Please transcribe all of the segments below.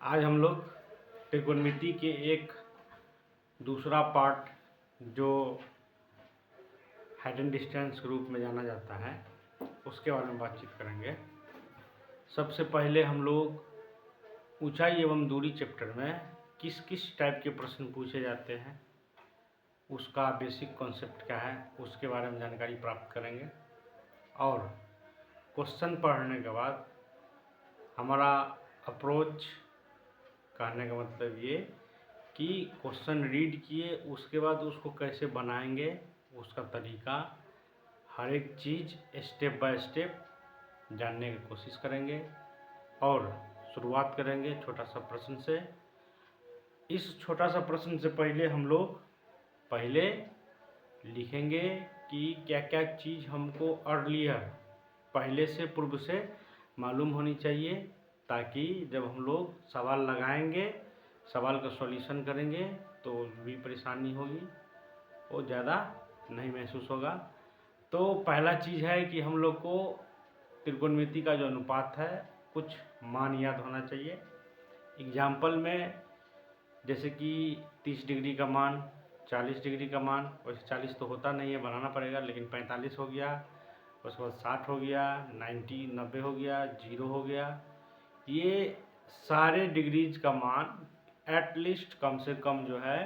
आज हम लोग त्रिकोणमिति के एक दूसरा पार्ट जो हाइट एंड डिस्टेंस के रूप में जाना जाता है उसके बारे में बातचीत करेंगे। सबसे पहले हम लोग ऊंचाई एवं दूरी चैप्टर में किस किस टाइप के प्रश्न पूछे जाते हैं, उसका बेसिक कॉन्सेप्ट क्या है उसके बारे में जानकारी प्राप्त करेंगे। और क्वेश्चन पढ़ने के बाद हमारा अप्रोच कहने का मतलब ये कि क्वेश्चन रीड किए उसके बाद उसको कैसे बनाएंगे, उसका तरीका, हर एक चीज़ स्टेप बाय स्टेप जानने की कोशिश करेंगे। और शुरुआत करेंगे छोटा सा प्रश्न से। इस छोटा सा प्रश्न से पहले हम लोग पहले लिखेंगे कि क्या क्या चीज़ हमको अर्लियर पहले से पूर्व से मालूम होनी चाहिए, ताकि जब हम लोग सवाल लगाएंगे, सवाल का सॉल्यूशन करेंगे तो भी परेशानी होगी, वो ज़्यादा नहीं महसूस होगा। तो पहला चीज़ है कि हम लोग को त्रिकोणमिति का जो अनुपात है कुछ मान याद होना चाहिए। एग्जाम्पल में जैसे कि 30 डिग्री का मान, 40 डिग्री का मान, वैसे 40 तो होता नहीं है, बनाना पड़ेगा, लेकिन 45 हो गया, उसके बाद 60 हो गया, 90 हो गया, 0 हो गया। ये सारे डिग्रीज का मान एटलीस्ट कम से कम जो है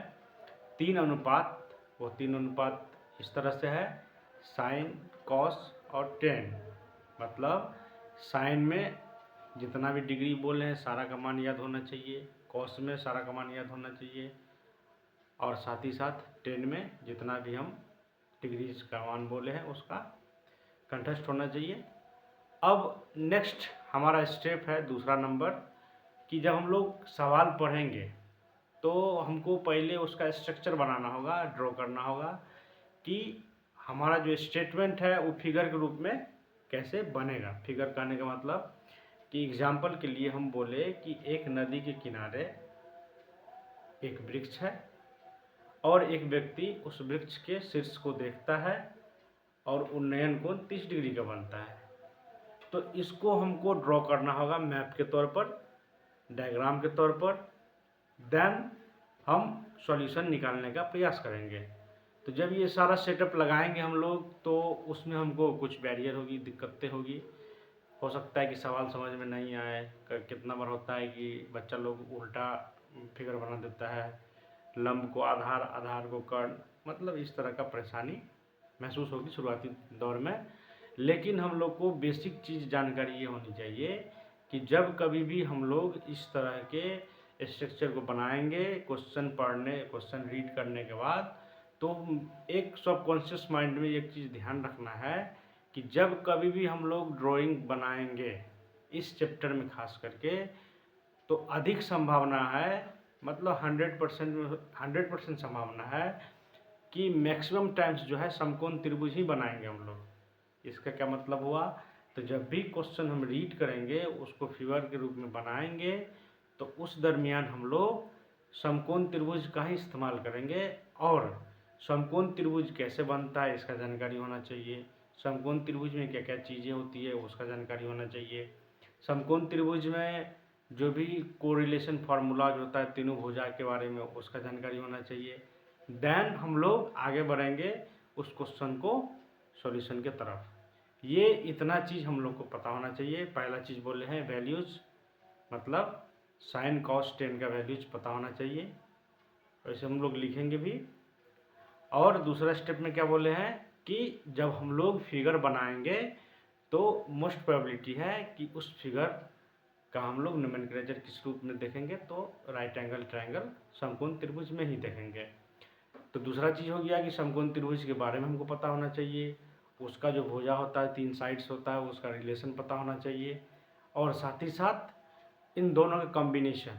3 अनुपात, वो 3 अनुपात इस तरह से है, साइन, कॉस और टेन। मतलब साइन में जितना भी डिग्री बोले हैं सारा का मान याद होना चाहिए, कॉस में सारा का मान याद होना चाहिए, और साथ ही साथ टेन में जितना भी हम डिग्रीज का मान बोले हैं उसका कंठस्थ होना चाहिए। अब नेक्स्ट हमारा स्टेप है दूसरा नंबर, कि जब हम लोग सवाल पढ़ेंगे तो हमको पहले उसका स्ट्रक्चर बनाना होगा, ड्रॉ करना होगा कि हमारा जो स्टेटमेंट है वो फिगर के रूप में कैसे बनेगा। फिगर कहने का मतलब कि एग्जाम्पल के लिए हम बोले कि एक नदी के किनारे एक वृक्ष है और एक व्यक्ति उस वृक्ष के शीर्ष को देखता है और उन्नयन कोण 30 डिग्री का बनता है। तो इसको हमको ड्रॉ करना होगा मैप के तौर पर, डायग्राम के तौर पर। देन हम सॉल्यूशन निकालने का प्रयास करेंगे। तो जब ये सारा सेटअप लगाएंगे हम लोग तो उसमें हमको कुछ बैरियर होगी, दिक्कतें होगी। हो सकता है कि सवाल समझ में नहीं आए, कितना बार होता है कि बच्चा लोग उल्टा फिगर बना देता है, लंब को आधार, आधार को कर्ण, मतलब इस तरह का परेशानी महसूस होगी शुरुआती दौर में। लेकिन हम लोग को बेसिक चीज़ जानकारी ये होनी चाहिए कि जब कभी भी हम लोग इस तरह के स्ट्रक्चर को बनाएंगे, क्वेश्चन रीड करने के बाद, तो एक सबकॉन्शियस माइंड में एक चीज़ ध्यान रखना है कि जब कभी भी हम लोग ड्राइंग बनाएंगे इस चैप्टर में खास करके, तो अधिक संभावना है, मतलब 100% संभावना है कि मैक्सिमम टाइम्स जो है समकोण त्रिभुज ही बनाएंगे हम लोग। इसका क्या मतलब हुआ, तो जब भी क्वेश्चन हम रीड करेंगे उसको फिगर के रूप में बनाएंगे तो उस दरमियान हम लोग समकोण त्रिभुज का ही इस्तेमाल करेंगे। और समकोण त्रिभुज कैसे बनता है इसका जानकारी होना चाहिए, समकोण त्रिभुज में क्या क्या चीज़ें होती है उसका जानकारी होना चाहिए, समकोण त्रिभुज में जो भी कोरिलेशन फार्मूलाज होता है तीनों भुजा के बारे में उसका जानकारी होना चाहिए। देन हम लोग आगे बढ़ेंगे उस क्वेश्चन को सॉल्यूशन के तरफ। ये इतना चीज़ हम लोग को पता होना चाहिए। पहला चीज़ बोले हैं वैल्यूज़, मतलब साइन कॉस टेन का वैल्यूज पता होना चाहिए, वैसे हम लोग लिखेंगे भी। और दूसरा स्टेप में क्या बोले हैं कि जब हम लोग फिगर बनाएंगे तो मोस्ट प्रोबेबिलिटी है कि उस फिगर का हम लोग नोमेनक्लेचर किस रूप में देखेंगे, तो राइट एंगल ट्रायंगल समकोण त्रिभुज में ही देखेंगे। तो दूसरा चीज़ हो गया कि समकोण त्रिभुज के बारे में हमको पता होना चाहिए, उसका जो भुजा होता है 3 साइड्स होता है उसका रिलेशन पता होना चाहिए, और साथ ही साथ इन दोनों का कॉम्बिनेशन,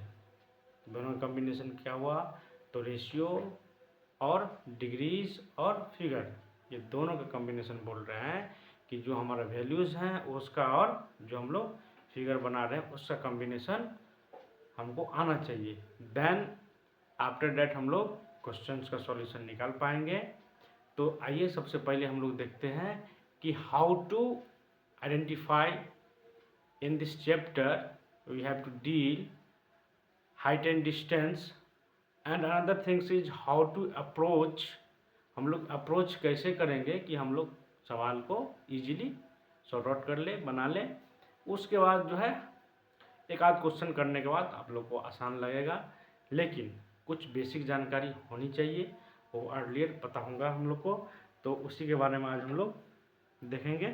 दोनों का कॉम्बिनेशन क्या हुआ, तो रेशियो और डिग्रीज और फिगर, ये दोनों का कॉम्बिनेशन बोल रहे हैं कि जो हमारा वैल्यूज़ हैं उसका और जो हम लोग फिगर बना रहे हैं उसका कॉम्बिनेशन हमको आना चाहिए। देन आफ्टर दैट हम लोग क्वेश्चंस का सॉल्यूशन निकाल पाएंगे। तो आइए सबसे पहले हम लोग देखते हैं कि how to identify in this chapter we have to deal height and distance, and another things is how to approach. हम लोग अप्रोच कैसे करेंगे कि हम लोग सवाल को इजीली सॉर्ट आउट कर ले, बना ले। उसके बाद जो है एक आध क्वेश्चन करने के बाद आप लोग को आसान लगेगा, लेकिन कुछ बेसिक जानकारी होनी चाहिए, वो अर्लियर पता होगा हम लोग को। तो उसी के बारे में आज हम लोग देखेंगे।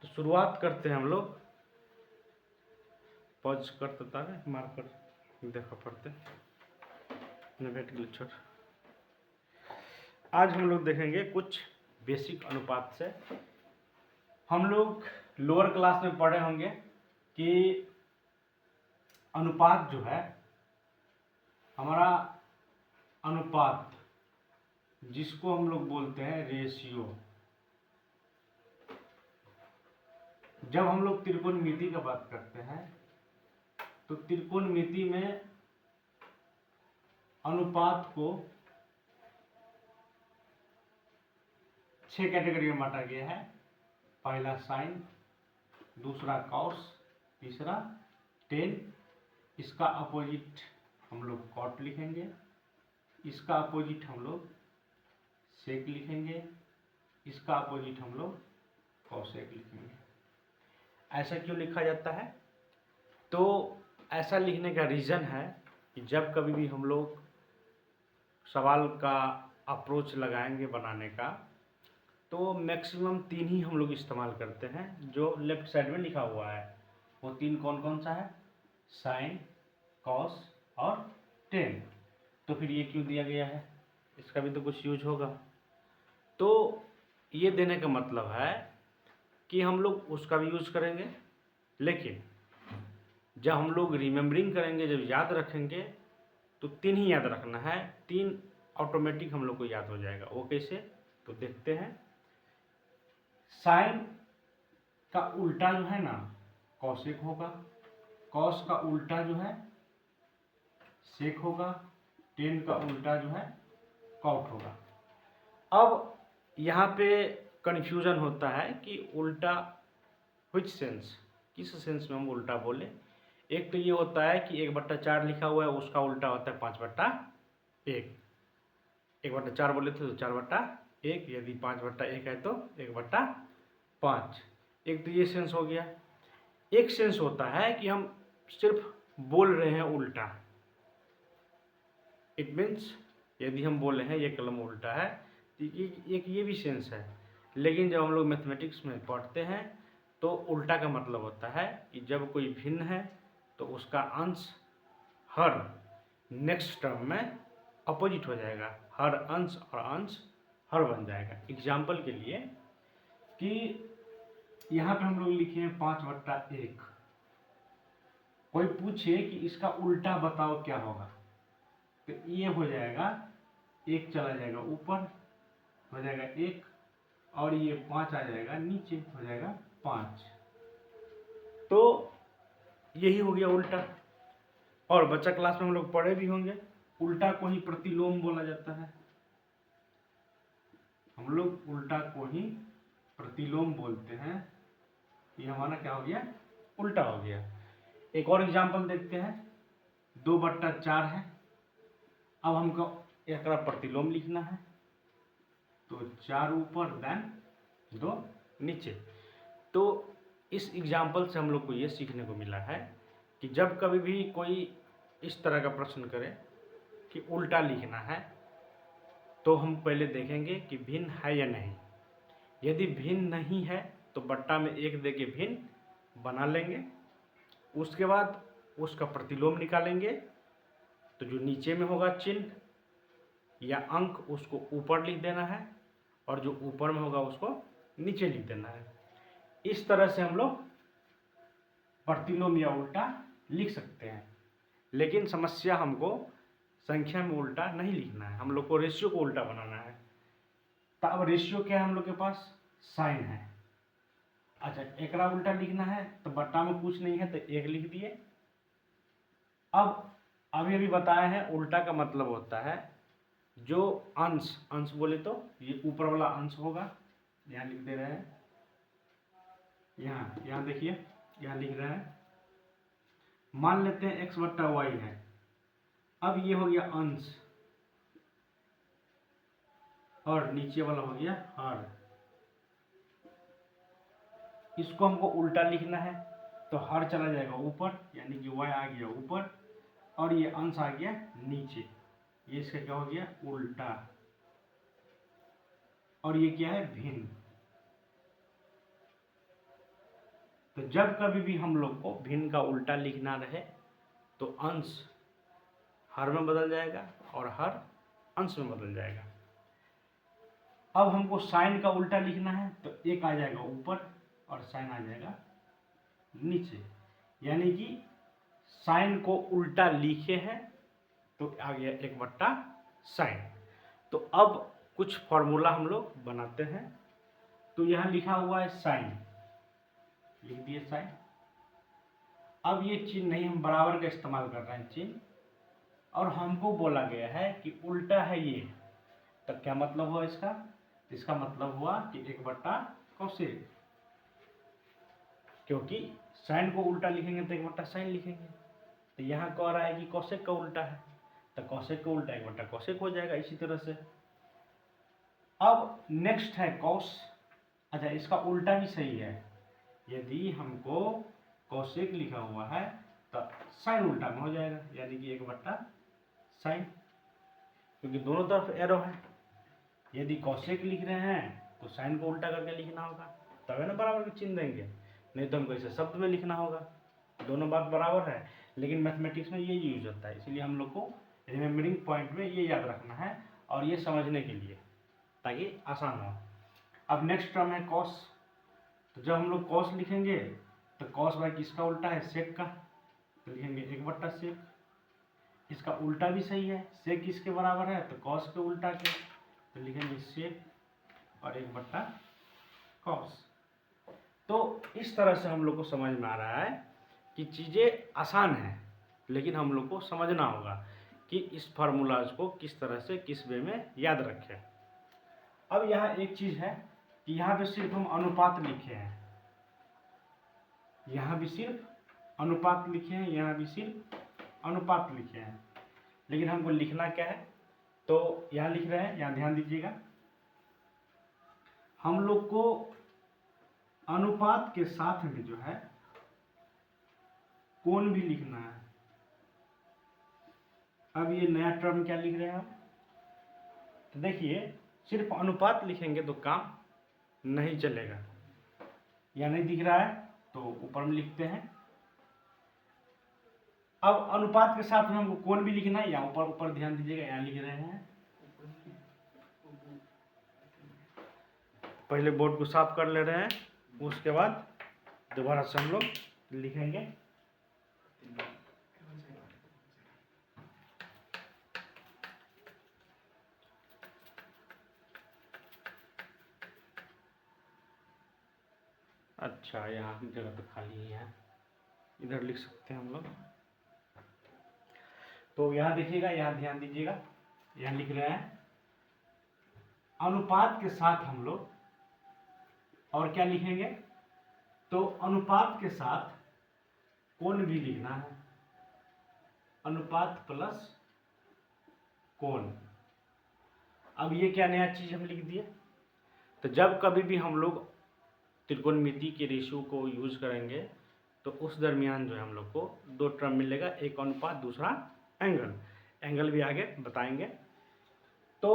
तो शुरुआत करते हैं हम लोग। पॉज कर देता है, मार्कर देखा पड़ते छोड़। आज हम लोग देखेंगे कुछ बेसिक अनुपात से। हम लोग लोअर क्लास में पढ़े होंगे कि अनुपात जो है हमारा, अनुपात जिसको हम लोग बोलते हैं रेशियो। जब हम लोग त्रिकोणमिति का बात करते हैं तो त्रिकोणमिति में अनुपात को 6 कैटेगरी में बांटा गया है। पहला साइन, दूसरा कॉस, तीसरा टेन। इसका अपोजिट हम लोग कॉट लिखेंगे, इसका अपोजिट हम लोग सेक लिखेंगे, इसका अपोजिट हम लोग कॉसेक लिखेंगे। ऐसा क्यों लिखा जाता है? तो ऐसा लिखने का रीज़न है कि जब कभी भी हम लोग सवाल का अप्रोच लगाएंगे बनाने का, तो मैक्सिमम 3 ही हम लोग इस्तेमाल करते हैं जो लेफ्ट साइड में लिखा हुआ है। वो 3 कौन कौन सा है? साइन, कॉस और टेन। तो फिर ये क्यों दिया गया है? इसका भी तो कुछ यूज होगा। तो ये देने का मतलब है कि हम लोग उसका भी यूज करेंगे, लेकिन जब हम लोग रिमेम्बरिंग करेंगे, जब याद रखेंगे, तो 3 ही याद रखना है। 3 ऑटोमेटिक हम लोग को याद हो जाएगा। वो कैसे? तो देखते हैं। साइन का उल्टा जो है ना कॉसेक होगा, कॉस का उल्टा जो है सेक होगा, टेन का उल्टा जो है कॉट होगा। अब यहाँ पे कन्फ्यूजन होता है कि उल्टा व्हिच सेंस, किस सेंस में हम उल्टा बोले। एक तो ये होता है कि 1/4 लिखा हुआ है, उसका उल्टा होता है 5/1। 1/4 बोले थे तो 4/1, यदि 5/1 है तो 1/5। एक तो ये सेंस हो गया। एक सेंस होता है कि हम सिर्फ बोल रहे हैं उल्टा। इट मीन्स यदि हम बोल रहे हैं ये कलम उल्टा है, तो एक ये भी सेंस है। लेकिन जब हम लोग मैथमेटिक्स में पढ़ते हैं तो उल्टा का मतलब होता है कि जब कोई भिन्न है तो उसका अंश हर नेक्स्ट टर्म में अपोजिट हो जाएगा। हर अंश और अंश हर बन जाएगा। एग्जाम्पल के लिए कि यहाँ पे हम लोग लिखे हैं 5/1। कोई पूछे कि इसका उल्टा बताओ क्या होगा, तो ये हो जाएगा 1 चला जाएगा ऊपर, हो जाएगा 1, और ये 5 आ जाएगा नीचे, हो जाएगा 5। तो यही हो गया उल्टा। और बच्चा क्लास में हम लोग पढ़े भी होंगे, उल्टा को ही प्रतिलोम बोला जाता है। हम लोग उल्टा को ही प्रतिलोम बोलते हैं। ये हमारा क्या हो गया? उल्टा हो गया। एक और एग्जाम्पल देखते हैं। 2/4 है। अब हमको एक प्रतिलोम लिखना है, तो 4 ऊपर देन 2 नीचे। तो इस एग्जाम्पल से हम लोग को ये सीखने को मिला है कि जब कभी भी कोई इस तरह का प्रश्न करे कि उल्टा लिखना है, तो हम पहले देखेंगे कि भिन्न है या नहीं। यदि भिन्न नहीं है तो बट्टा में 1 दे के भिन्न बना लेंगे। उसके बाद उसका प्रतिलोम निकालेंगे, तो जो नीचे में होगा चिन्ह या अंक उसको ऊपर लिख देना है, और जो ऊपर में होगा उसको नीचे लिख देना है। इस तरह से हम लोग प्रतिलोम या उल्टा लिख सकते हैं। लेकिन समस्या हमको संख्या में उल्टा नहीं लिखना है, हम लोग को रेशियो को उल्टा बनाना है। तो अब रेशियो क्या है हम लोग के पास? साइन है। अच्छा, एकरा उल्टा लिखना है तो बट्टा में कुछ नहीं है तो 1 लिख दिए। अब अभी अभी बताया है उल्टा का मतलब होता है जो अंश, अंश बोले तो ये ऊपर वाला अंश होगा, यहाँ लिख दे रहे हैं, यहाँ देखिए यहाँ लिख रहे हैं मान लेते हैं x बट्टा वाई है। अब ये हो गया अंश और नीचे वाला हो गया हर। इसको हमको उल्टा लिखना है तो हर चला जाएगा ऊपर, यानी कि y आ गया ऊपर और ये अंश आ गया नीचे। ये इसका क्या हो गया उल्टा, और ये क्या है भिन्न। तो जब कभी भी हम लोग को भिन्न का उल्टा लिखना रहे तो अंश हर में बदल जाएगा और हर अंश में बदल जाएगा। अब हमको साइन का उल्टा लिखना है तो एक आ जाएगा ऊपर और साइन आ जाएगा नीचे, यानी कि साइन को उल्टा लिखे हैं तो आ गया 1/sin। तो अब कुछ फॉर्मूला हम लोग बनाते हैं। तो यहाँ लिखा हुआ है साइन, लिख दिए साइन। अब ये चिन्ह नहीं, हम बराबर का इस्तेमाल कर रहे हैं चिन्ह, और हमको बोला गया है कि उल्टा है ये, तो क्या मतलब हुआ इसका? इसका मतलब हुआ कि 1/cosec, क्योंकि साइन को उल्टा लिखेंगे तो 1/sin लिखेंगे। तो यहाँ कह रहा है कि cosec का उल्टा है, तो cosec का उल्टा 1/cosec हो जाएगा। इसी तरह से अब नेक्स्ट है cos। अच्छा, इसका उल्टा भी सही है। यदि हमको cosec लिखा हुआ है तो साइन उल्टा में हो जाएगा, यानी कि 1/sin, क्योंकि दोनों तरफ एरो है। यदि cosec लिख रहे हैं तो साइन को उल्टा करके लिखना होगा, तभी ना बराबर के चिन्ह देंगे, नहीं तो हमको इसे शब्द में लिखना होगा। दोनों बात बराबर है, लेकिन मैथमेटिक्स में ये यूज होता है, इसलिए हम लोग को रिमेम्बरिंग पॉइंट में ये याद रखना है और ये समझने के लिए, ताकि आसान हो। अब नेक्स्ट टर्म है cos। तो जब हम लोग cos लिखेंगे तो cos भाई किसका उल्टा है? sec का, तो लिखेंगे 1/sec। इसका उल्टा भी सही है, sec किसके बराबर है? तो cos के उल्टा के, तो लिखेंगे sec और 1/cos। तो इस तरह से हम लोग को समझ में आ रहा है कि चीज़ें आसान हैं, लेकिन हम लोग को समझना होगा कि इस फार्मूलाज को किस तरह से किस वे में याद रखें। अब यहाँ एक चीज़ है कि यहाँ पे सिर्फ हम अनुपात लिखे हैं, यहाँ भी सिर्फ अनुपात लिखे हैं, यहाँ भी सिर्फ अनुपात लिखे हैं, लेकिन हमको लिखना क्या है? तो यहाँ लिख रहे हैं, यहाँ ध्यान दीजिएगा, हम लोग को अनुपात के साथ में जो है कोण भी लिखना है। अब ये नया टर्म क्या लिख रहे हैं हम? तो देखिए, सिर्फ अनुपात लिखेंगे तो काम नहीं चलेगा। या नहीं दिख रहा है तो ऊपर में लिखते हैं। अब अनुपात के साथ में हमको कोण भी लिखना है, यहाँ ऊपर ऊपर ध्यान दीजिएगा, यहाँ लिख रहे हैं। पहले बोर्ड को साफ कर ले रहे हैं, उसके बाद दोबारा से हम लोग लिखेंगे। अच्छा, यहाँ की जगह तो खाली ही है, इधर लिख सकते हैं हम लोग। तो यहाँ देखिएगा, यहाँ ध्यान दीजिएगा, यहाँ लिख रहे हैं अनुपात के साथ हम लोग और क्या लिखेंगे? तो अनुपात के साथ कोण भी लिखना है, अनुपात प्लस कोण। अब ये क्या नया चीज हम लिख दिए? तो जब कभी भी हम लोग त्रिकोणमिति के रेशियो को यूज करेंगे तो उस दरमियान जो है हम लोग को दो टर्म मिलेगा, एक अनुपात, दूसरा एंगल। एंगल भी आगे बताएंगे। तो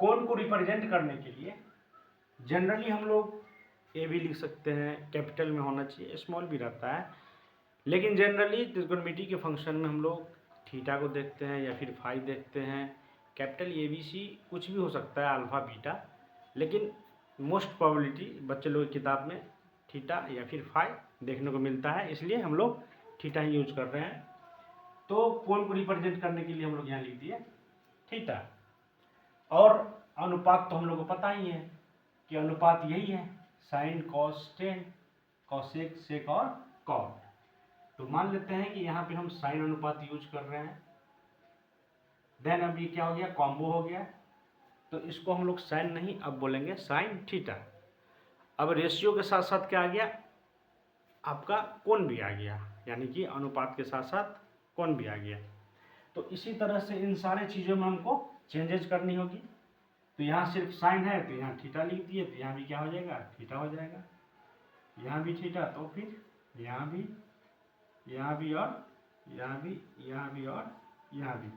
कोण को रिप्रेजेंट करने के लिए जनरली हम लोग ए भी लिख सकते हैं, कैपिटल में होना चाहिए, स्मॉल भी रहता है, लेकिन जनरली त्रिकोणमिति के फंक्शन में हम लोग थीटा को देखते हैं या फिर फाई देखते हैं। कैपिटल ए बी सी कुछ भी हो सकता है, अल्फा बीटा, लेकिन मोस्ट प्रोबेबिलिटी बच्चे लोग की किताब में थीटा या फिर फाई देखने को मिलता है, इसलिए हम लोग थीटा ही यूज कर रहे हैं। तो कोण को रिप्रेजेंट करने के लिए हम लोग यहाँ लिख दिए थीटा। और अनुपात तो हम लोग को पता ही है कि अनुपात यही है, साइन कॉस टेन, कॉसेक, सेक और कॉट। तो मान लेते हैं कि यहाँ पे हम साइन अनुपात यूज कर रहे हैं। देन अब ये क्या हो गया? कॉम्बो हो गया। तो इसको हम लोग साइन नहीं, अब बोलेंगे साइन थीटा। अब रेशियो के साथ साथ क्या आ गया? आपका कोण भी आ गया। यानी कि अनुपात के साथ साथ कोण भी आ गया। तो इसी तरह से इन सारे चीज़ों में हमको चेंजेस करनी होगी। तो यहाँ सिर्फ साइन है तो यहाँ थीटा लिख दिए, तो यहाँ भी क्या हो जाएगा, थीटा हो जाएगा। यहाँ भी थीटा, तो फिर यहाँ भी और यहाँ भी, यहाँ भी और यहाँ भी।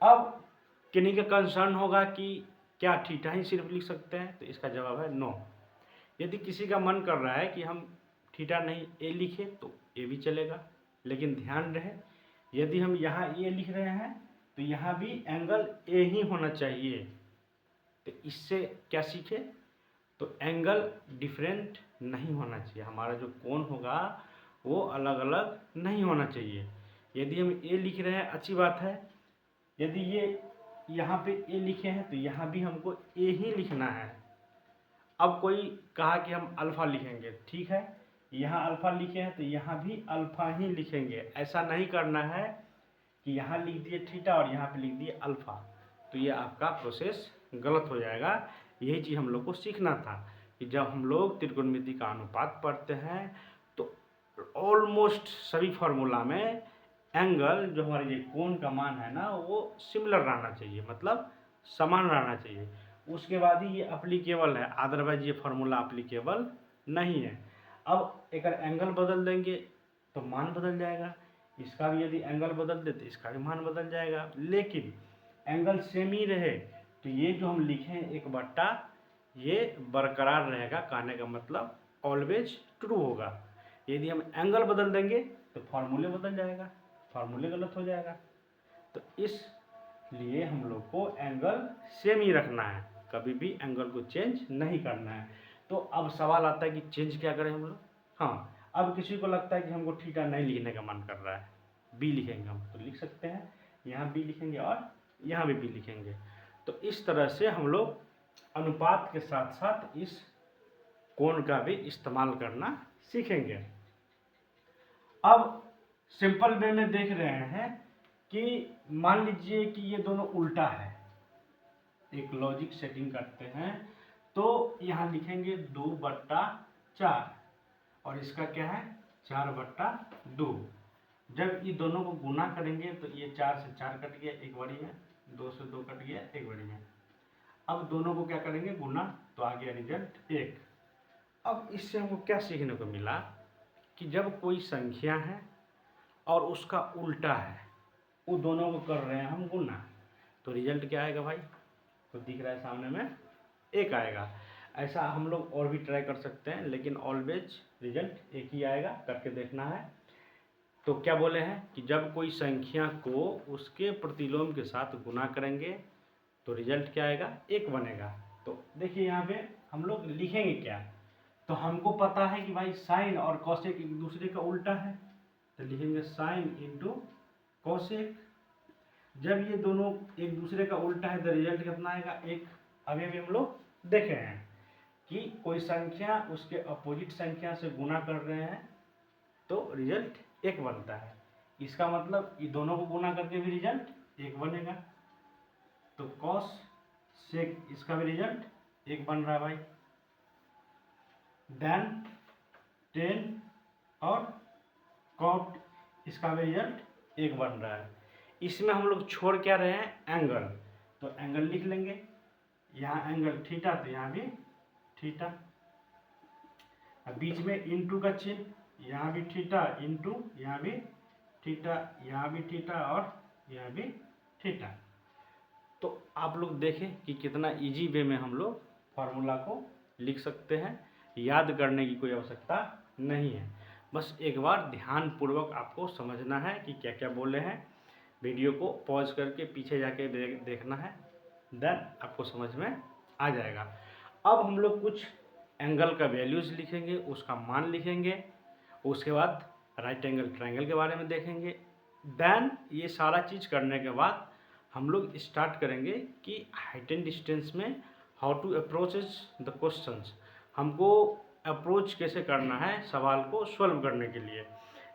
अब किन्हीं का कंसर्न होगा कि क्या थीटा ही सिर्फ लिख सकते हैं, तो इसका जवाब है नो। यदि किसी का मन कर रहा है कि हम थीटा नहीं ए लिखें तो ए भी चलेगा, लेकिन ध्यान रहे यदि हम यहाँ ए लिख रहे हैं तो यहाँ भी एंगल ए ही होना चाहिए। तो इससे क्या सीखे, तो एंगल डिफरेंट नहीं होना चाहिए, हमारा जो कोण होगा वो अलग अलग नहीं होना चाहिए। यदि हम ए लिख रहे हैं अच्छी बात है, यदि ये यहाँ पे ए लिखे हैं तो यहाँ भी हमको ए ही लिखना है। अब कोई कहा कि हम अल्फ़ा लिखेंगे, ठीक है, यहाँ अल्फ़ा लिखे हैं तो यहाँ भी अल्फ़ा ही लिखेंगे। ऐसा नहीं करना है कि यहाँ लिख दिए थीटा और यहाँ पे लिख दिए अल्फ़ा, तो ये आपका प्रोसेस गलत हो जाएगा। यही चीज़ हम लोग को सीखना था कि जब हम लोग त्रिकोणमिति का अनुपात पढ़ते हैं तो ऑलमोस्ट सभी फार्मूला में एंगल जो हमारे ये कोण का मान है ना वो सिमिलर रहना चाहिए, मतलब समान रहना चाहिए। उसके बाद ही ये अप्लीकेबल है, अदरवाइज ये फार्मूला अप्लीकेबल नहीं है। अब एक एंगल बदल देंगे तो मान बदल जाएगा, इसका भी यदि एंगल बदल दे तो इसका भी मान बदल जाएगा। लेकिन एंगल सेम ही रहे तो ये जो हम लिखें एक बट्टा ये बरकरार रहेगा, कहने का मतलब ऑलवेज ट्रू होगा। यदि हम एंगल बदल देंगे तो फार्मूले बदल जाएगा, फार्मूले गलत हो जाएगा। तो इसलिए हम लोग को एंगल सेम ही रखना है, कभी भी एंगल को चेंज नहीं करना है। तो अब सवाल आता है कि चेंज क्या करें हम लोग। हाँ, अब किसी को लगता है कि हमको थीटा नहीं लिखने का मन कर रहा है, बी लिखेंगे हम, तो लिख सकते हैं, यहाँ बी लिखेंगे और यहाँ भी बी लिखेंगे। तो इस तरह से हम लोग अनुपात के साथ साथ इस कोण का भी इस्तेमाल करना सीखेंगे। अब सिंपल वे में देख रहे हैं कि मान लीजिए कि ये दोनों उल्टा है, एक लॉजिक सेटिंग करते हैं तो यहाँ लिखेंगे 2/4 और इसका क्या है 4/2। जब ये दोनों को गुना करेंगे तो ये 4 से 4 कट गया एक बारी में, 2 से 2 कट गया एक बारी में। अब दोनों को क्या करेंगे गुना, तो आ गया रिजल्ट 1। अब इससे हमको क्या सीखने को मिला कि जब कोई संख्या है और उसका उल्टा है, वो दोनों को कर रहे हैं हम गुना, तो रिजल्ट क्या आएगा भाई, तो दिख रहा है सामने में 1 आएगा। ऐसा हम लोग और भी ट्राई कर सकते हैं, लेकिन ऑलवेज रिजल्ट 1 ही आएगा, करके देखना है। तो क्या बोले हैं कि जब कोई संख्या को उसके प्रतिलोम के साथ गुना करेंगे तो रिजल्ट क्या आएगा 1 बनेगा। तो देखिए यहाँ पे हम लोग लिखेंगे क्या, तो हमको पता है कि भाई साइन और कॉसेक एक दूसरे का उल्टा है, तो लिखेंगे साइन इंटू कॉसेक। जब ये दोनों एक दूसरे का उल्टा है तो रिजल्ट कितना आएगा 1। अभी भी हम लोग देख रहे हैं कि कोई संख्या उसके अपोजिट संख्या से गुना कर रहे हैं तो रिजल्ट 1 बनता है। इसका मतलब ये दोनों को गुना करके भी रिजल्ट 1 बनेगा। तो कॉस सेक इसका भी रिजल्ट 1 बन रहा है भाई। देन टेन और कॉट इसका भी रिजल्ट 1 बन रहा है। इसमें हम लोग छोड़ क्या रहे हैं एंगल, तो एंगल लिख लेंगे, यहाँ एंगल थीटा तो यहाँ भी थीटा, बीच में इनटू का चिन्ह, यहाँ भी थीटा इंटू यहाँ भी थीटा, यहाँ भी थीटा और यहाँ भी थीटा। तो आप लोग देखें कि कितना इजी वे में हम लोग फार्मूला को लिख सकते हैं, याद करने की कोई आवश्यकता नहीं है। बस एक बार ध्यानपूर्वक आपको समझना है कि क्या क्या बोले हैं। वीडियो को पॉज करके पीछे जाके देखना है, देन आपको समझ में आ जाएगा। अब हम लोग कुछ एंगल का वैल्यूज़ लिखेंगे, उसका मान लिखेंगे, उसके बाद राइट एंगल ट्रायंगल के बारे में देखेंगे। देन ये सारा चीज़ करने के बाद हम लोग स्टार्ट करेंगे कि हाइट एंड डिस्टेंस में how to approaches the questions, हमको अप्रोच कैसे करना है सवाल को सॉल्व करने के लिए,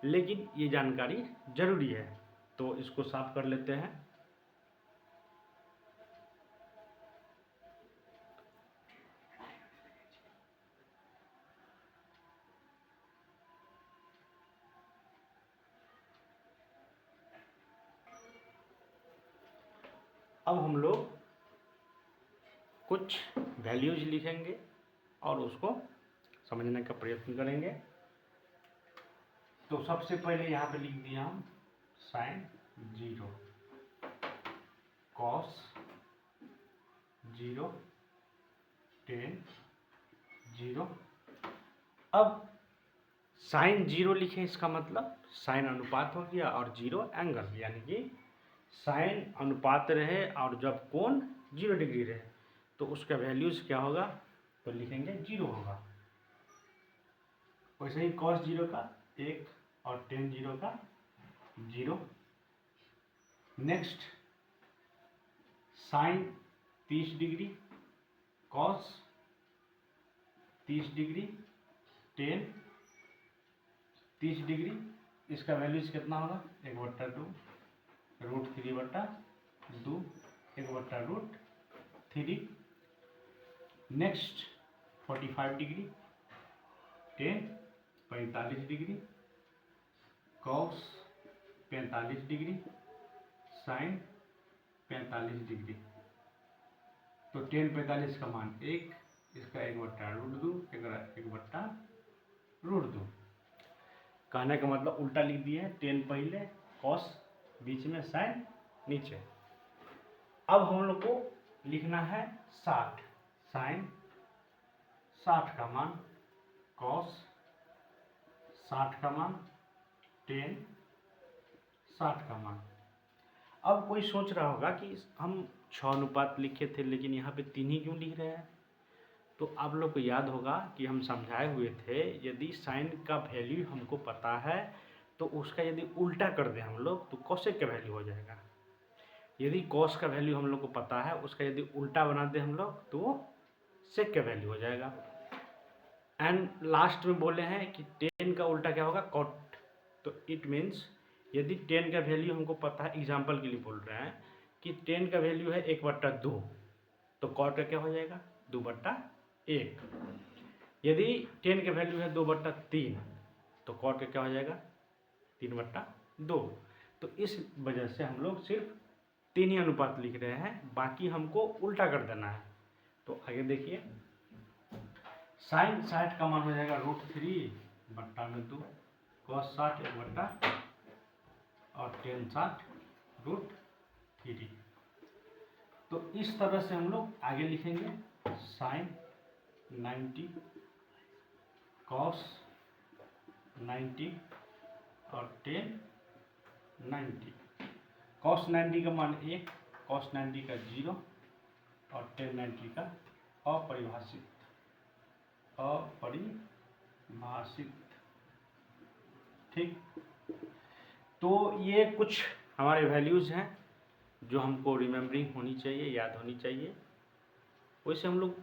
लेकिन ये जानकारी ज़रूरी है। तो इसको साफ कर लेते हैं। अब हम लोग कुछ वैल्यूज लिखेंगे और उसको समझने का प्रयत्न करेंगे। तो सबसे पहले यहाँ पे लिख दिया हम साइन 0, कॉस 0, टेन 0। अब साइन 0 लिखे, इसका मतलब साइन अनुपात हो गया और 0 एंगल, यानी कि साइन अनुपात रहे और जब कोण 0 डिग्री रहे तो उसका वैल्यूज क्या होगा, तो लिखेंगे 0 होगा। वैसे ही कॉस 0 का 1 और टेन 0 का 0। Next sine 30 degree, cos 30 degree, tan 30 degree, इसका वैल्यूज कितना होगा 1/2 √3/2 1/√3। Next 45 degree, tan 45 degree, cos 45 degree, sine 45 degree. तो टेन 45 का मान 1, इसका 1/√2, 1/√2। कहने का मतलब उल्टा लिख दिए, टेन पहले, कॉस बीच में, साइन नीचे। अब हम लोग को लिखना है 60, साइन 60 का मान, कॉस 60 का मान, टेन 60 का मान। अब कोई सोच रहा होगा कि हम 6 अनुपात लिखे थे लेकिन यहाँ पे 3 ही क्यों लिख रहे हैं। तो आप लोग को याद होगा कि हम समझाए हुए थे, यदि साइन का वैल्यू हमको पता है तो उसका यदि उल्टा कर दें हम लोग तो कोसेक का वैल्यू हो जाएगा। यदि कॉस का वैल्यू हम लोग को पता है, उसका यदि उल्टा बना दें हम लोग तो सेक का वैल्यू हो जाएगा। एंड लास्ट में बोले हैं कि टेन का उल्टा क्या होगा, कॉट। तो इट मीन्स यदि टेन का वैल्यू हमको पता है, एग्जाम्पल के लिए बोल रहे हैं कि टेन का वैल्यू है 1/2, तो कॉट का क्या हो जाएगा 2/1। यदि टेन का वैल्यू है 2/3 तो कॉट का क्या हो जाएगा 3/2। तो इस वजह से हम लोग सिर्फ 3 ही अनुपात लिख रहे हैं, बाकी हमको उल्टा कर देना है। तो आगे देखिए, साइन 60 का मान हो जाएगा √3/2, कॉस 60 1/, और टेन 60 √3। तो इस तरह से हम लोग आगे लिखेंगे, साइन 90, कॉस 90 और टेन 90। कॉस 90 का मान 1, कॉस 90 का 0 और टेन 90 का अपरिभाषित। ठीक। तो ये कुछ हमारे वैल्यूज़ हैं जो हमको रिमेम्बरिंग होनी चाहिए, याद होनी चाहिए। वैसे हम लोग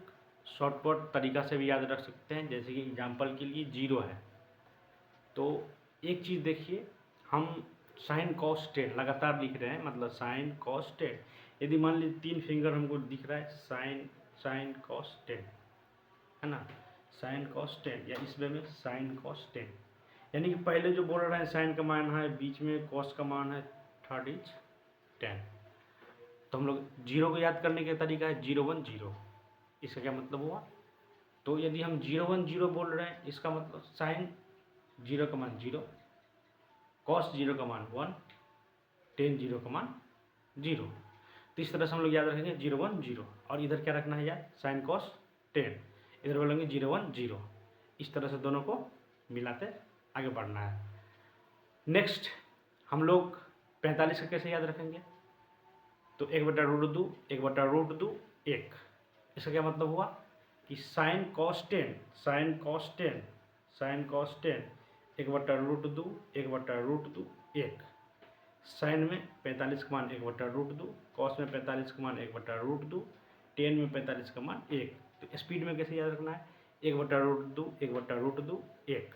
शॉर्टकट तरीका से भी याद रख सकते हैं, जैसे कि एग्जांपल के लिए 0 है तो एक चीज़ देखिए, हम साइन कॉस टेन लगातार लिख रहे हैं, मतलब साइन कॉस टेन। यदि मान लीजिए 3 फिंगर हमको दिख रहा है, साइन कॉस टेन, है ना, साइन कॉस टेन, या इस वे में साइन कॉस टेन, यानी कि पहले जो बोल रहे हैं साइन का मान है, बीच में कॉस का मान है, थर्ड इज 10। तो हम लोग 0 को याद करने का तरीका है 0 1 0। इसका क्या मतलब हुआ, तो यदि हम 0 1 0 बोल रहे हैं, इसका मतलब साइन 0 का मान 0, कॉस 0 का मान 1, टेन 0 का मान 0। तो इस तरह से हम लोग याद रखेंगे 0 1 0, और इधर क्या रखना है यार, साइन कॉस टेन, इधर बोलेंगे 0 1 0। इस तरह से दोनों को मिलाते आगे बढ़ना है। नेक्स्ट हम लोग 45 का कैसे याद रखेंगे, तो 1/√2 1/√2 1। इसका क्या मतलब हुआ कि साइन कॉस टेन 1/√2 1/√2 1। साइन में 45 का मान 1/√2, कॉस में 45 का मान 1/√2, टेन में 45 का मान 1। तो स्पीड में कैसे याद रखना है, 1/√2 1/√2 1।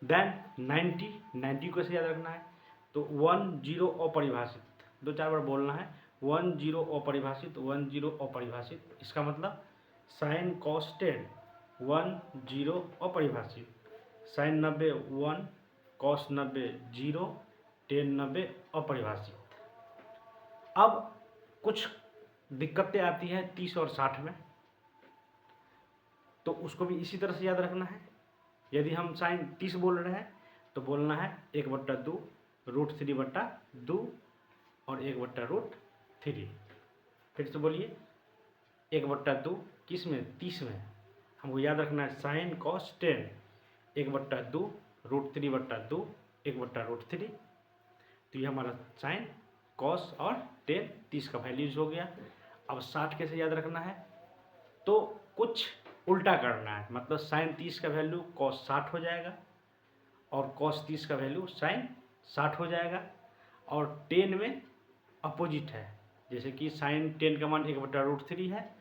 देन 90 को कैसे याद रखना है, तो 1 0 अपरिभाषित, 2-4 बार बोलना है, 1 0 अपरिभाषित 1 0 अपरिभाषित। इसका मतलब साइन कॉस टेन 1 0 अपरिभाषित, साइन 90 1, कॉस 90 0, टेन 90 अपरिभाषित। अब कुछ दिक्कतें आती हैं 30 और 60 में, तो उसको भी इसी तरह से याद रखना है। यदि हम साइन 30 बोल रहे हैं तो बोलना है 1/2 √3/2 और 1/√3। फिर से बोलिए 1/2 किस में, 30 में। हमको याद रखना है साइन कॉस टेन 1/2 √3/2 1/√3। तो ये हमारा साइन कॉस और टेन 30 का वैल्यूज हो गया। अब 60 कैसे याद रखना है, तो कुछ उल्टा करना है, मतलब साइन 30 का वैल्यू कॉस 60 हो जाएगा और कॉस 30 का वैल्यू साइन 60 हो जाएगा। और टेन में अपोजिट है, जैसे कि साइन टेन का मान 1/√3 है,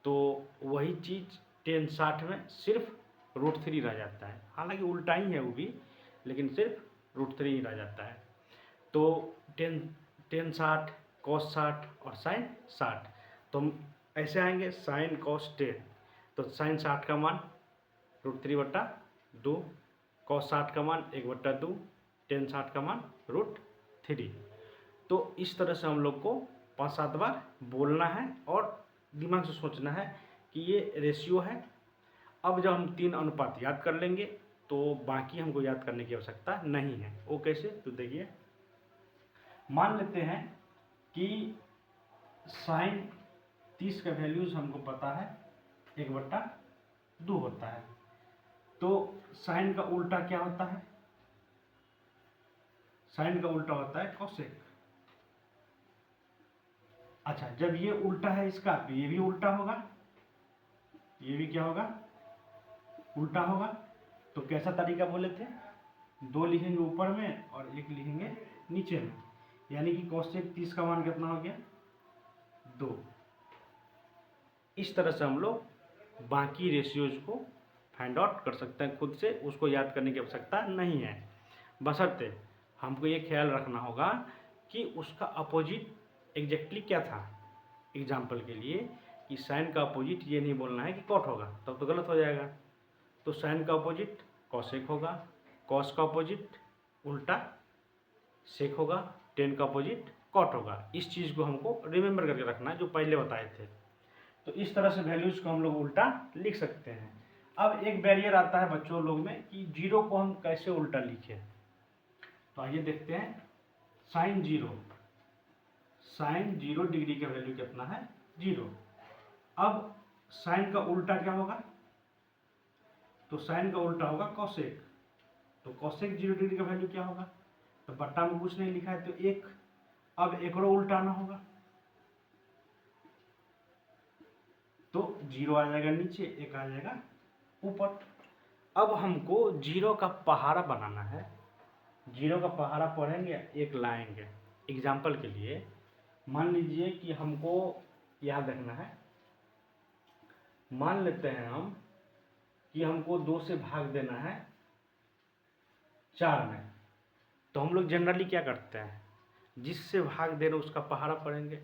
तो वही चीज़ टेन 60 में सिर्फ √3 रह जाता है। हालांकि उल्टा ही है वो भी, लेकिन सिर्फ √3 ही रह जाता है। तो टेन 60 कॉस 60 और साइन 60, तो हम ऐसे आएंगे साइन कॉस टेन, तो साइन 60 का मान √3/2, कॉस 60 का मान 1/2, टेन 60 का मान √3। तो इस तरह से हम लोग को 5-7 बार बोलना है और दिमाग से सोचना है कि ये रेशियो है। अब जब हम 3 अनुपात याद कर लेंगे तो बाकी हमको याद करने की आवश्यकता नहीं है। वो कैसे, तो देखिए मान लेते हैं कि साइन 30 का वैल्यूज हमको पता है 1/2 होता है, तो साइन का उल्टा क्या होता है, साइन का उल्टा होता है कोसेक। अच्छा, जब ये उल्टा है इसका तो ये भी उल्टा होगा, ये भी क्या होगा, उल्टा होगा। तो कैसा तरीका बोले थे, 2 लिखेंगे ऊपर में और 1 लिखेंगे नीचे में, यानी कि कोसेक 30 का मान कितना हो गया, 2। इस तरह से हम लोग बाकी रेशियोज को फाइंड आउट कर सकते हैं खुद से, उसको याद करने की आवश्यकता नहीं है। बशर्ते हमको ये ख्याल रखना होगा कि उसका अपोजिट एग्जैक्टली क्या था। एग्जाम्पल के लिए कि साइन का अपोजिट ये नहीं बोलना है कि कॉट होगा, तब तो गलत हो जाएगा। तो साइन का अपोजिट कॉसेक होगा, कॉस का अपोजिट उल्टा सेक होगा, टेन का अपोजिट कॉट होगा। इस चीज़ को हमको रिमेंबर करके रखना है जो पहले बताए थे। तो इस तरह से वैल्यूज को हम लोग उल्टा लिख सकते हैं। अब एक बैरियर आता है बच्चों लोग में कि जीरो को हम कैसे उल्टा लिखें, तो आइए देखते हैं। साइन जीरो डिग्री का वैल्यू कितना है, 0। अब साइन का उल्टा क्या होगा, तो साइन का उल्टा होगा कॉसेक, तो कॉसेक 0 डिग्री का वैल्यू क्या होगा, तो बट्टा में कुछ नहीं लिखा है तो 1। अब एक और उल्टा ना होगा तो 0 आ जाएगा नीचे, 1 आ जाएगा ऊपर। अब हमको 0 का पहाड़ा बनाना है। 0 का पहाड़ा पढ़ेंगे, 1 लाएंगे। एग्जाम्पल के लिए मान लीजिए कि हमको याद रखना है, मान लेते हैं हम कि हमको 2 से भाग देना है 4 में, तो हम लोग जनरली क्या करते हैं, जिससे भाग दे रहे उसका पहाड़ा पढ़ेंगे।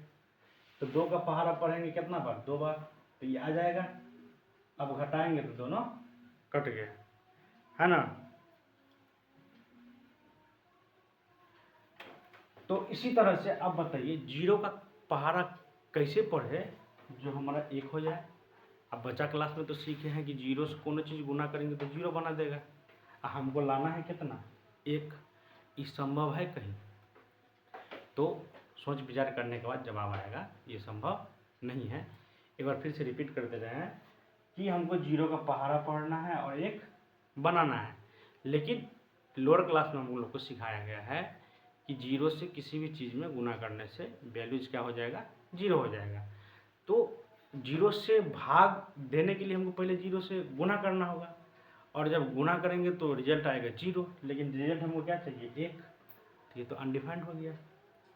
तो 2 का पहाड़ा पढ़ेंगे कितना बार, 2 बार, तो ये आ जाएगा। अब घटाएंगे तो दोनों कट गए, है ना। तो इसी तरह से अब बताइए 0 का पहाड़ा कैसे पढ़े जो हमारा 1 हो जाए। अब बचा क्लास में तो सीखे हैं कि 0 से कोनो चीज़ गुना करेंगे तो 0 बना देगा, हमको लाना है कितना, 1। ये संभव है कहीं, तो सोच विचार करने के बाद जवाब आएगा ये संभव नहीं है। एक बार फिर से रिपीट कर दे रहे हैं कि हमको 0 का पहाड़ा पढ़ना है और 1 बनाना है, लेकिन लोअर क्लास में हम लोग को सिखाया गया है कि 0 से किसी भी चीज़ में गुना करने से वैल्यूज क्या हो जाएगा, 0 हो जाएगा। तो 0 से भाग देने के लिए हमको पहले 0 से गुना करना होगा, और जब गुना करेंगे तो रिजल्ट आएगा 0, लेकिन रिजल्ट हमको क्या चाहिए, 1। ये तो अनडिफाइंड हो गया,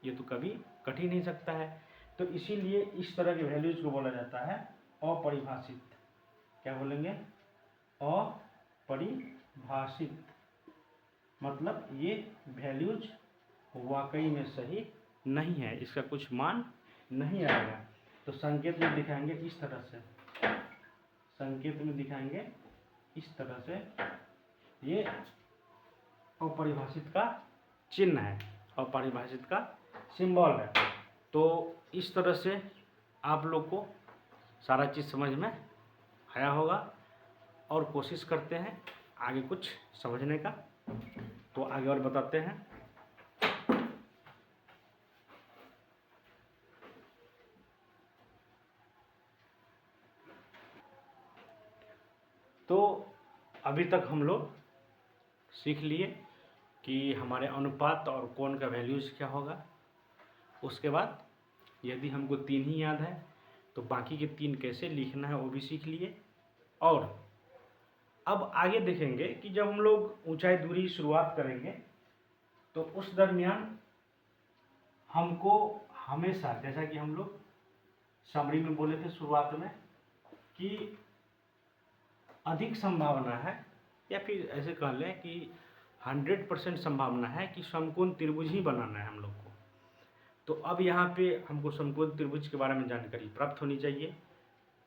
ये तो कभी कट ही नहीं सकता है। तो इसीलिए इस तरह के वैल्यूज को बोला जाता है अपरिभाषित। क्या बोलेंगे, अपरिभाषित, मतलब ये वैल्यूज वाकई में सही नहीं है, इसका कुछ मान नहीं आएगा। तो संकेत में दिखाएंगे इस तरह से, संकेत में दिखाएंगे इस तरह से, ये अपरिभाषित का चिन्ह है, अपरिभाषित का सिंबल है। तो इस तरह से आप लोग को सारा चीज़ समझ में आया होगा और कोशिश करते हैं आगे कुछ समझने का। तो आगे और बताते हैं। तो अभी तक हम लोग सीख लिए कि हमारे अनुपात और कोण का वैल्यूज क्या होगा। उसके बाद यदि हमको 3 ही याद है तो बाकी के 3 कैसे लिखना है वो भी सीख लिए। और अब आगे देखेंगे कि जब हम लोग ऊंचाई दूरी शुरुआत करेंगे तो उस दरमियान हमको हमेशा, जैसा कि हम लोग समरी में बोले थे शुरुआत में, कि अधिक संभावना है या फिर ऐसे कह लें कि 100% संभावना है कि समकोण त्रिभुज ही बनाना है हम लोग को। तो अब यहाँ पे हमको समकोण त्रिभुज के बारे में जानकारी प्राप्त होनी चाहिए।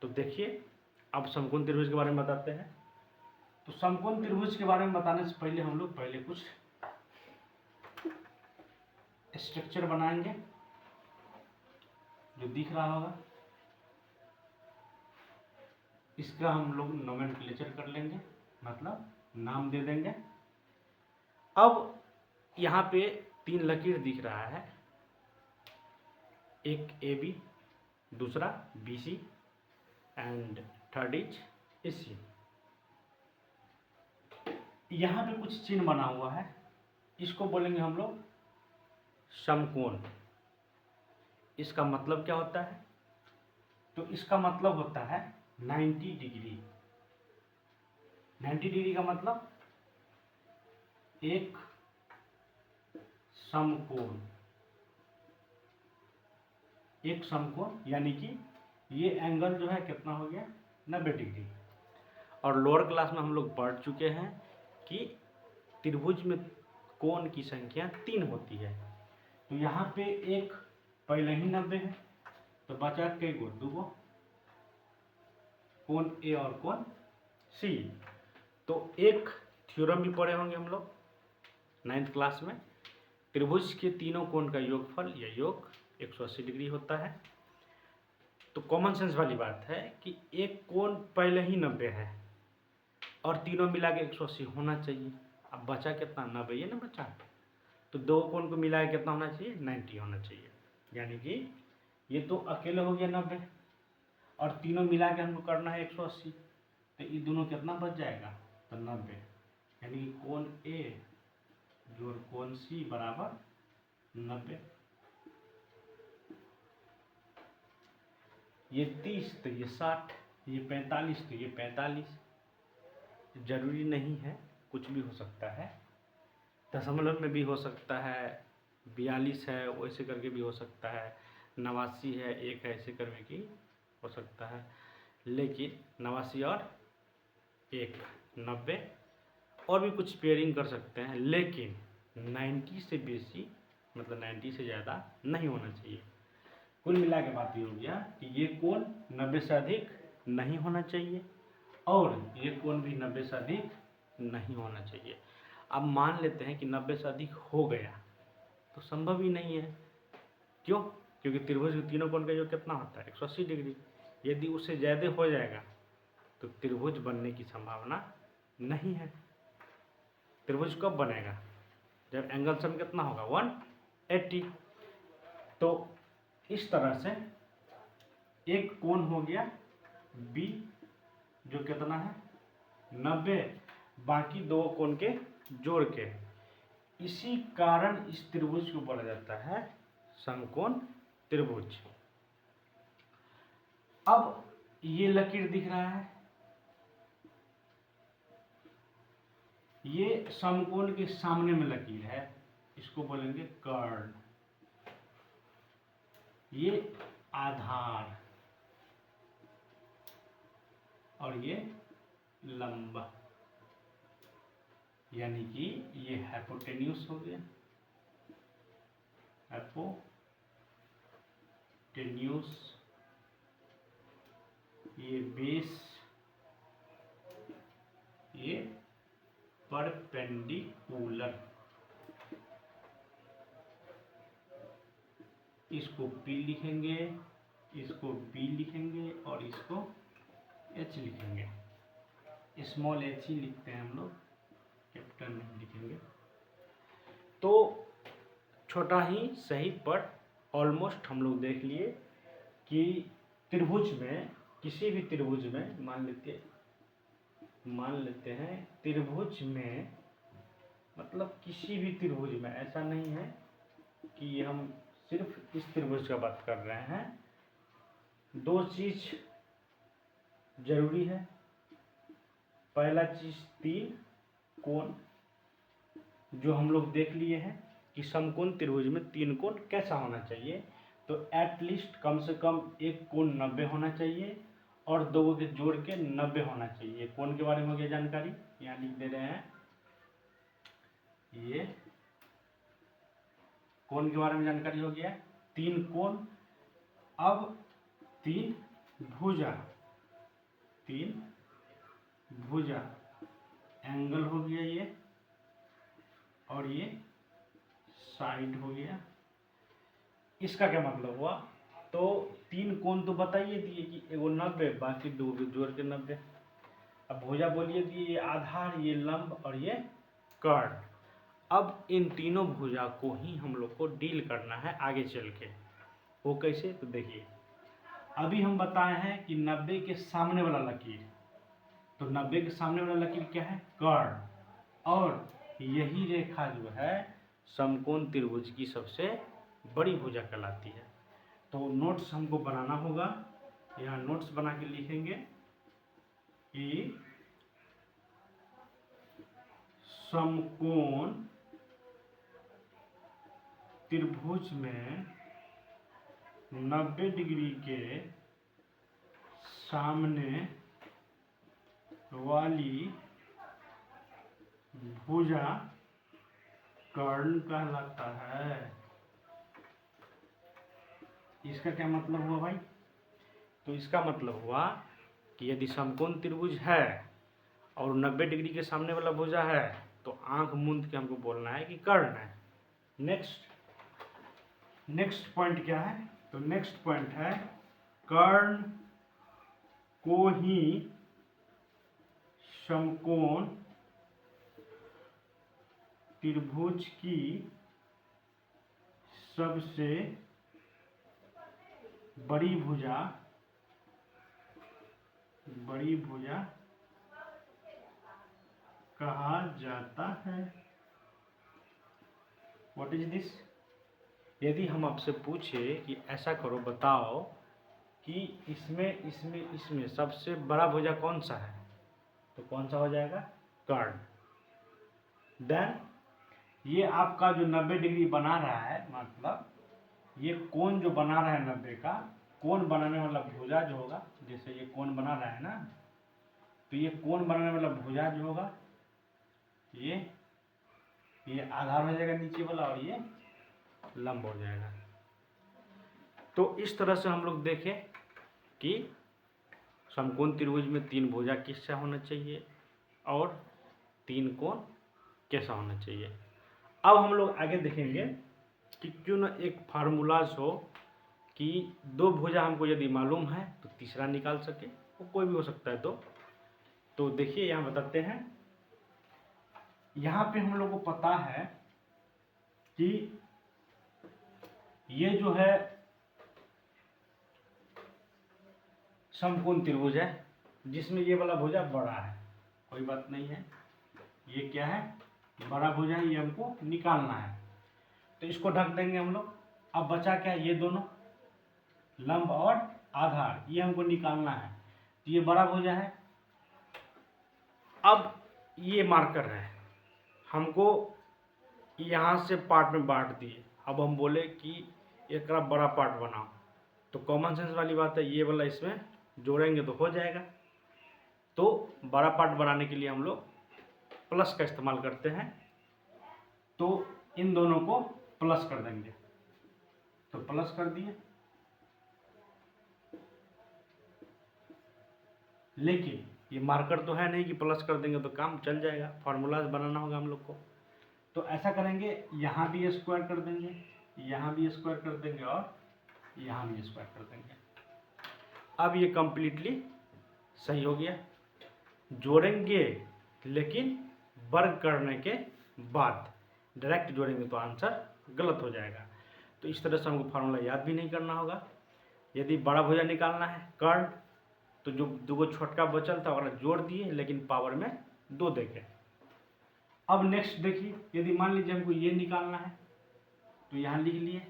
तो देखिए, अब समकोण त्रिभुज के बारे में बताते हैं। तो समकोण त्रिभुज के बारे में बताने से पहले हम लोग पहले कुछ स्ट्रक्चर बनाएंगे जो दिख रहा होगा। इसका हम लोग नोमेनक्लेचर कर लेंगे, मतलब नाम दे देंगे। अब यहाँ पे 3 लकीर दिख रहा है, एक AB, दूसरा BC and third is AC। यहाँ पे कुछ चिन्ह बना हुआ है, इसको बोलेंगे हम लोग समकोण। इसका मतलब क्या होता है? तो इसका मतलब होता है 90 डिग्री। 90 डिग्री का मतलब एक समकोण, एक समकोण, यानी कि ये एंगल जो है कितना हो गया, 90 डिग्री। और लोअर क्लास में हम लोग पढ़ चुके हैं कि त्रिभुज में कोण की संख्या 3 होती है। तो यहाँ पे एक पहले ही 90 है, तो बचा कई गो, 2 गो, कोण A और कोण C। तो एक थ्योरम भी पढ़े होंगे हम लोग 9th क्लास में, त्रिभुज के तीनों कोण का योगफल या योग 180 डिग्री होता है। तो कॉमन सेंस वाली बात है कि एक कोण पहले ही 90 है और तीनों मिला के 180 होना चाहिए। अब बचा कितना, 90 ये ना बचा, तो 2 कोण को मिला के कितना होना चाहिए, 90 होना चाहिए। यानी कि ये तो अकेले हो गया 90 और तीनों मिला के हमको करना है 180, तो ये दोनों कितना बच जाएगा, तो 90। यानी कि कोण A जोड़ कोण C बराबर 90। ये 30 तो ये 60, ये 45 तो ये 45। जरूरी नहीं है, कुछ भी हो सकता है, दशमलव में भी हो सकता है, 42 है वैसे करके भी हो सकता है, 89 है, 1 है, ऐसे करके भी हो सकता है। लेकिन 89 और 1 90, और भी कुछ पेयरिंग कर सकते हैं, लेकिन 90 से बेसी, मतलब 90 से ज़्यादा नहीं होना चाहिए। कुल मिला के बात ये हो गया कि ये कोण 90 से अधिक नहीं होना चाहिए और ये कोण भी 90 से अधिक नहीं होना चाहिए। अब मान लेते हैं कि 90 से अधिक हो गया, तो संभव ही नहीं है। क्यों? क्योंकि त्रिभुज के तीनों कोण का योग कितना होता है, 180 डिग्री। यदि उससे ज़्यादा हो जाएगा तो त्रिभुज बनने की संभावना नहीं है। त्रिभुज कब बनेगा, जब एंगल सम कितना होगा, 180। तो इस तरह से एक कोण हो गया B जो कितना है, 90, बाकी 2 कोण के जोड़ के। इसी कारण इस त्रिभुज को बोला जाता है समकोण त्रिभुज। अब ये लकीर दिख रहा है, ये समकोण के सामने में लकीर है, इसको बोलेंगे कर्ण। ये आधार और ये लंब, यानी कि ये हाइपोटेन्यूस हो गया, हाइपोटेन्यूस, ये बेस, ये परपेंडिकुलर। इसको P लिखेंगे, इसको B लिखेंगे और इसको H लिखेंगे। स्मॉल h ही लिखते हैं हम लोग, कैपिटल नहीं लिखेंगे। तो छोटा ही सही, पर ऑलमोस्ट हम लोग देख लिए कि त्रिभुज में, किसी भी त्रिभुज में मान लेते हैं त्रिभुज में, मतलब किसी भी त्रिभुज में, ऐसा नहीं है कि हम सिर्फ इस त्रिभुज का बात कर रहे हैं। दो चीज जरूरी है। पहला चीज तीन कोण, जो हम लोग देख लिए हैं कि समकोण त्रिभुज में तीन कोण कैसा होना चाहिए। तो एटलीस्ट कम से कम एक कोण 90 होना चाहिए और दो के जोड़ के 90 होना चाहिए। कोण के बारे में हो गया जानकारी, यहाँ लिख दे रहे हैं। ये कोण के बारे में जानकारी हो गया, तीन कोण। अब तीन भुजा एंगल हो गया ये, और ये साइड हो गया। इसका क्या मतलब हुआ? तो तीन कोण तो बताइए दिए कि एगो 90, बाकी दो के जोड़ के 90। अब भुजा बोलिए दिए, ये आधार, ये लंब और ये कर्ण। अब इन तीनों भुजा को ही हम लोग को डील करना है आगे चल के। वो कैसे? तो देखिए, अभी हम बताए हैं कि 90 के सामने वाला लकीर, तो 90 के सामने वाला लकीर क्या है? कर्ण। और यही रेखा जो है समकोण त्रिभुज की सबसे बड़ी भुजा कहलाती है। तो नोट्स हमको बनाना होगा, यहाँ नोट्स बना के लिखेंगे कि समकोण त्रिभुज में 90 डिग्री के सामने वाली भुजा कर्ण कहलाता है। इसका क्या मतलब हुआ भाई? तो इसका मतलब हुआ कि यदि समकोण त्रिभुज है और 90 डिग्री के सामने वाला भुजा है, तो आंख मूंद के हमको बोलना है कि कर्ण है। नेक्स्ट पॉइंट क्या है? तो नेक्स्ट पॉइंट है कर्ण को ही समकोण त्रिभुज की सबसे बड़ी भुजा कहा जाता है। What is this? यदि हम आपसे पूछे कि ऐसा करो, बताओ कि इसमें सबसे बड़ा भुजा कौन सा है, तो कौन सा हो जाएगा? कर्ण। देन ये आपका जो 90 डिग्री बना रहा है, मतलब ये कोण जो बना रहा है 90 का, कोण बनाने वाला भुजा जो होगा, जैसे ये कोण बना रहा है ना, तो ये कोण बनाने वाला भुजा जो होगा, ये आधार हो जाएगा नीचे वाला, और ये लंब हो जाएगा। तो इस तरह से हम लोग देखें कि समकोण त्रिभुज में तीन भुजा किससा होना चाहिए और तीन कोण कैसा होना चाहिए। अब हम लोग आगे देखेंगे कि क्यों ना एक फार्मूलाज हो कि दो भुजा हमको यदि मालूम है तो तीसरा निकाल सके, वो कोई भी हो सकता है। तो देखिए, यहाँ बताते हैं। यहाँ पे हम लोग को पता है कि ये जो है समकोण त्रिभुज है, जिसमें ये वाला भुजा बड़ा है, कोई बात नहीं है, ये क्या है? बड़ा भुजा है, ये हमको निकालना है। तो इसको ढक देंगे हम लोग। अब बचा क्या? ये दोनों लंब और आधार, ये हमको निकालना है। तो ये बड़ा भुजा है। अब ये मार्कर है, हमको यहाँ से पार्ट में बांट दिए। अब हम बोले कि एक बड़ा पार्ट बनाओ, तो कॉमन सेंस वाली बात है, ये वाला इसमें जोड़ेंगे तो हो जाएगा। तो बड़ा पार्ट बनाने के लिए हम लोग प्लस का इस्तेमाल करते हैं। तो इन दोनों को प्लस कर देंगे, तो प्लस कर दिए। लेकिन ये मार्कर तो है नहीं कि प्लस कर देंगे तो काम चल जाएगा, फार्मूलाज बनाना होगा हम लोग को। तो ऐसा करेंगे, यहाँ भी स्क्वायर कर देंगे, यहाँ भी स्क्वायर कर देंगे और यहाँ भी स्क्वायर कर देंगे। अब ये कंप्लीटली सही हो गया। जोड़ेंगे लेकिन वर्ग करने के बाद, डायरेक्ट जोड़ेंगे तो आंसर गलत हो जाएगा। तो इस तरह से हमको फार्मूला याद भी नहीं करना होगा। यदि बड़ा भुजा निकालना है कर्ण, तो जो दो छोटका बचल था और जोड़ दिए लेकिन पावर में 2 देंगे। अब नेक्स्ट देखिए, यदि मान लीजिए हमको ये निकालना है तो यहाँ लिख लिए।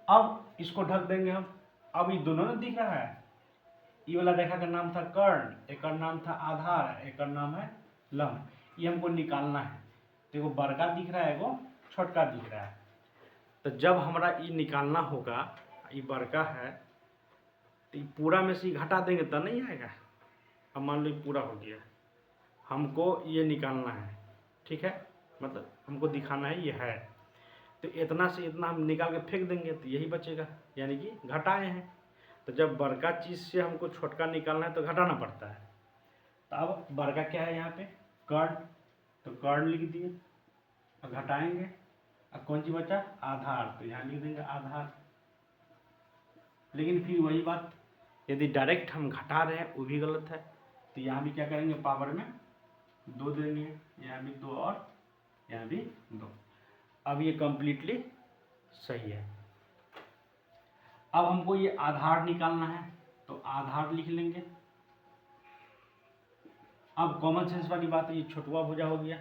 अब इसको ढक देंगे हम। अब ये दोनों ना दिख रहा है, ये वाला रेखा का नाम था कर्ण, एक का नाम था आधार, एक का नाम है लंब। ये हमको निकालना है। तो एगो बड़का दिख रहा है, एगो छोटका दिख रहा है। तो जब हमारा ये निकालना होगा, ये बड़का है तो पूरा में से घटा देंगे तो नहीं आएगा। अब मान लो पूरा हो गया, हमको ये निकालना है, ठीक है, मतलब हमको दिखाना है ये है। तो इतना से इतना हम निकाल के फेंक देंगे तो यही बचेगा, यानी कि घटाए हैं। तो जब बड़का चीज़ से हमको छोटका निकालना है तो घटाना पड़ता है। तो अब बड़का क्या है यहाँ पे कर्ण, तो कर्ण लिख दिए। अब घटाएंगे, अब कौन सी बचा आधार, तो यहाँ लिख देंगे आधार। लेकिन फिर वही बात, यदि डायरेक्ट हम घटा रहे हैं वो भी गलत है। तो यहाँ भी क्या करेंगे, पावर में 2 देंगे, यहाँ भी 2 और यहाँ भी 2। अब ये कंप्लीटली सही है। अब हमको ये आधार निकालना है तो आधार लिख लेंगे। अब कॉमन सेंस वाली बात है, ये छोटुआ भुजा हो गया,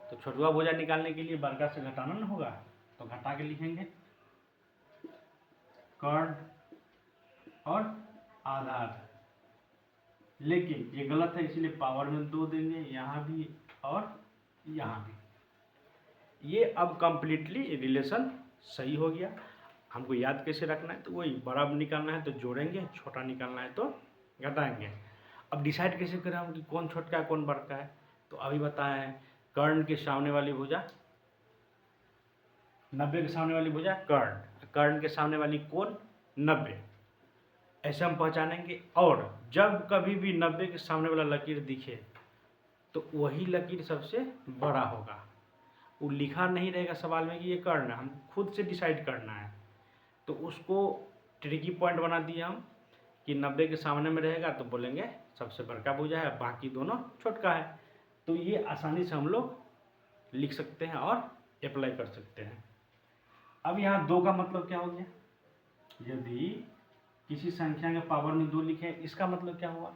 तो छोटुआ भुजा निकालने के लिए बड़का से घटाना ना होगा, तो घटा के लिखेंगे कर्ण और आधार। लेकिन ये गलत है, इसलिए पावर में 2 देंगे, यहाँ भी और यहाँ भी। ये अब कंप्लीटली रिलेशन सही हो गया। हमको याद कैसे रखना है, तो वही बड़ा निकालना है तो जोड़ेंगे, छोटा निकालना है तो घटाएंगे। अब डिसाइड कैसे करें हम कि कौन छोटका है कौन बड़का है, तो अभी बताए हैं कर्ण के सामने वाली भुजा, 90 के सामने वाली भुजा कर्ण, कर्ण के सामने वाली कोण 90, ऐसे हम पहचानेंगे। और जब कभी भी 90 के सामने वाला लकीर दिखे तो वही लकीर सबसे बड़ा होगा। वो लिखा नहीं रहेगा सवाल में कि ये कर्ण है, हम खुद से डिसाइड करना है। तो उसको ट्रिकी पॉइंट बना दिया हम कि 90 के सामने में रहेगा तो बोलेंगे सबसे बड़का भुजा है, बाकी दोनों छोटका है। तो ये आसानी से हम लोग लिख सकते हैं और अप्लाई कर सकते हैं। अब यहाँ 2 का मतलब क्या हो गया, यदि किसी संख्या के पावर में 2 लिखे, इसका मतलब क्या हुआ,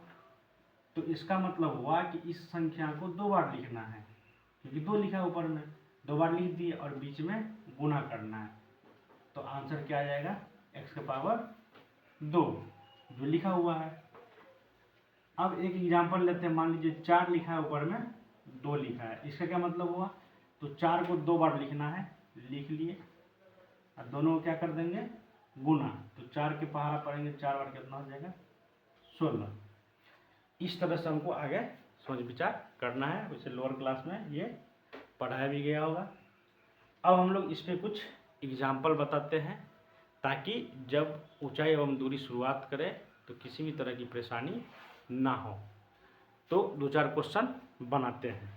तो इसका मतलब हुआ कि इस संख्या को 2 बार लिखना है, क्योंकि 2 लिखा है ऊपर में, 2 बार लिख दिए और बीच में गुना करना है। तो आंसर क्या आ जाएगा, x के पावर 2 जो लिखा हुआ है। अब एक एग्जांपल लेते हैं, मान लीजिए 4 लिखा है ऊपर में 2 लिखा है, इसका क्या मतलब हुआ, तो 4 को 2 बार लिखना है, लिख लिए और दोनों को क्या कर देंगे गुना, तो 4 के पहाड़ा पड़ेंगे, 4 बार कितना हो जाएगा 16। इस तरह से हमको आगे सोच विचार करना है, वैसे लोअर क्लास में ये पढ़ाया भी गया होगा। अब हम लोग इस पर कुछ एग्जाम्पल बताते हैं, ताकि जब ऊंचाई एवं दूरी शुरुआत करें तो किसी भी तरह की परेशानी ना हो। तो 2-4 क्वेश्चन बनाते हैं।